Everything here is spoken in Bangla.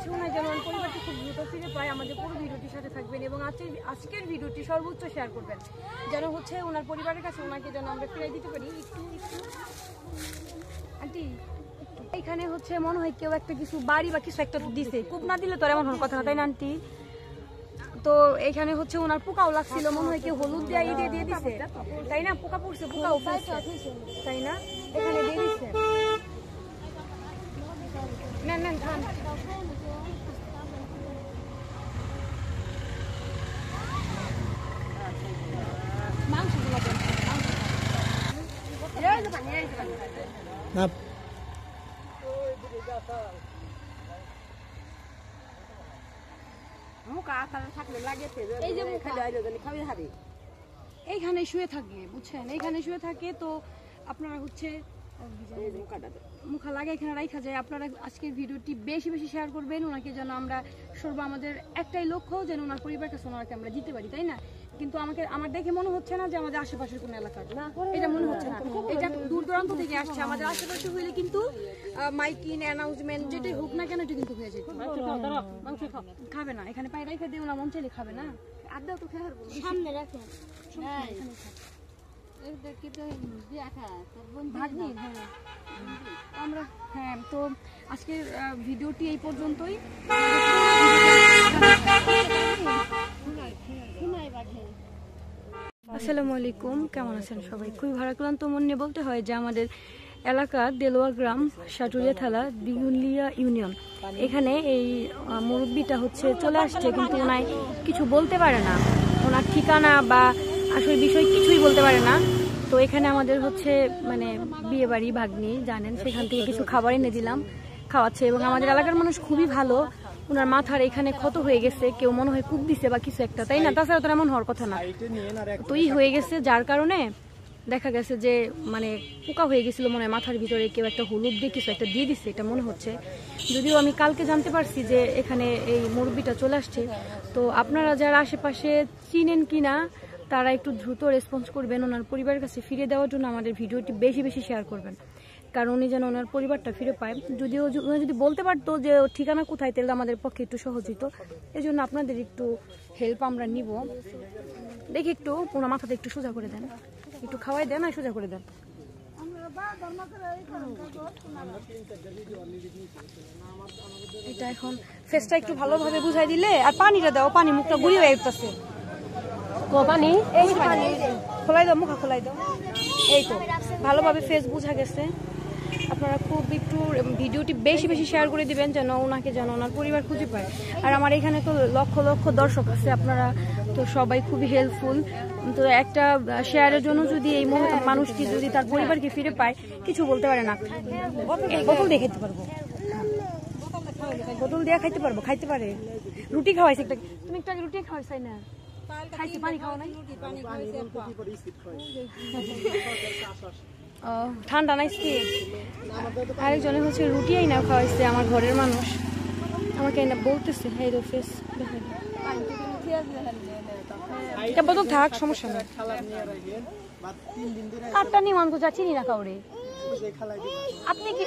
হচ্ছে ওনার যেমন পরিবারটি খুব দ্রুত ফিরে পায়। আমাদের পুরো ভিডিওটির সাথে থাকবেন এবং আজকের ভিডিওটি সর্বোচ্চ শেয়ার করবেন যেন হচ্ছে ওনার পরিবারের কাছে ওনাকে যেন আমরা ফিরিয়ে দিতে পারি। একটু আন্টি এখানে হচ্ছে মনে হয় কেউ একটা কিছু বাড়ি বা কিছু একটা দিছে, কূপ না দিলে তো এমন হওয়ার কথা না, তাই না আন্টি? তো এখানে হচ্ছে ওনার পোকাও লাগছিল, মনে হয় কেউ হলুদ দিয়ে দিয়ে দিছে, তাই না? পোকা পড়ছে, পোকাও পড়ছে, তাই না? এখানে দিয়ে দিচ্ছে। নেন নেন খান। মাংস না এইখানে শুয়ে থাকে, বুঝছেন? এইখানে শুয়ে থাকে। তো আপনারা হচ্ছে মুখা লাগে এখানে রাখা যায়। আপনারা আজকের ভিডিওটি বেশি বেশি শেয়ার করবেন ওনাকে যেন আমরা আমাদের একটাই লক্ষ্য যেন ওনার পরিবার কাছে ওনাকে আমরা দিতে পারি, তাই না? কিন্তু আমার দেখে মনে হচ্ছে না যে আমাদের আশেপাশের কোনো এলাকার, এটা মনে হচ্ছে না। এটা দূর দূরান্ত থেকে আসছে। আমাদের আশেপাশে হইলে কিন্তু মাইকিং অ্যানাউন্সমেন্ট যেটাই হোক না কেন এটা কিন্তু হয়ে যায়। খাবে না, এখানে পায়ে রেখে দিয়ে ওনার মন চাইলে খাবে না। আড্ডা তো খেয়ে সামনে রাখেন। আমরা হ্যাঁ, তো আজকের ভিডিওটি এই পর্যন্তই। আসসালামু আলাইকুম, কেমন আছেন সবাই? খুবই ভারাক্রান্ত মন নিয়ে বলতে হয় যে আমাদের এলাকা দেলোয়া গ্রাম, সাটুরিয়া থানা, দিগুলিয়া ইউনিয়ন, এখানে এই মুরব্বিটা হচ্ছে চলে আসছে, কিন্তু ওনায় কিছু বলতে পারে না, ওনার ঠিকানা বা আসলে বিষয় কিছুই বলতে পারে না। তো এখানে আমাদের হচ্ছে মানে বিয়ে বাড়ি ভাগ্নি জানেন, সেখান থেকে কিছু খাবার এনে দিলাম, খাওয়াচ্ছে। এবং আমাদের এলাকার মানুষ খুবই ভালো। ওনার মাথার এখানে ক্ষত হয়ে গেছে, কেউ মনে হয় কূপ দিছে বা কিছু একটা, তাই না? তাছাড়া তো এমন হওয়ার কথা না। তোই হয়ে গেছে, যার কারণে দেখা গেছে যে মানে পোকা হয়ে গেছিল মনে হয় মাথার ভিতরে, কেউ একটা হলুদ দিয়ে কিছু একটা দিয়ে দিচ্ছে, এটা মনে হচ্ছে। যদিও আমি কালকে জানতে পারছি যে এখানে এই মুরব্বিটা চলে আসছে। তো আপনারা যারা আশেপাশে চিনেন কিনা তারা একটু দ্রুত রেসপন্স করবেন, ওনার পরিবারের কাছে ফিরে দেওয়ার জন্য আমাদের ভিডিওটি বেশি বেশি শেয়ার করবেন, কারণ উনি যেন ওনার পরিবারটা ফিরে পায়। যদিও উনি যদি বলতে পারতো যে ঠিকানা কোথায়, তাহলে আমাদের পক্ষে একটু সহজ হতো। এই জন্য আপনাদের একটু হেল্প আমরা নিব। দেখি একটু ওনার মাথাটা একটু সোজা করে দেন, একটু খাওয়াই দেন আর সোজা করে দেন। এটা এখন ফেসটা একটু ভালোভাবে বুঝাই দিলে, আর পানিটা দাও, পানি মুখটা ঘুরিয়ে উঠতেছে। পানি এই পানি খোলাই দাও, মুখা খোলাই দাও। এই তো ভালোভাবে ফেস বুঝা গেছে। আপনারা খুব একটু ভিডিওটি বেশি বেশি শেয়ার করে দিবেন যেন ওনাকে যেন ওনার পরিবার খুঁজে পায়। আর আমার এখানে তো লক্ষ লক্ষ দর্শক আছে, আপনারা তো সবাই খুবই হেল্পফুল। তো একটা শেয়ারের জন্য যদি এই মানুষটি যদি তার পরিবারকে ফিরে পায়, কিছু বলতে পারে না। বোতল দিয়ে খাইতে পারবো, বোতল দিয়ে খাইতে পারবো, খাইতে পারে। রুটি খাওয়াইছে একটা, তুমি একটা রুটি খাওয়াইছাই না, খাইছে, পানি খাওয়া নাই। ঠান্ডা নাইছি। আরেকজনে হচ্ছে রুটি আইনা খাওয়াইছে, আমার ঘরের মানুষ আমাকে আইনা বলতেছে হ্যাঁ ফেস এটা বোতল থাক, সমস্যা নেই। আটটা নিমান তো যাচ্ছি না কাউরে। আপনি কি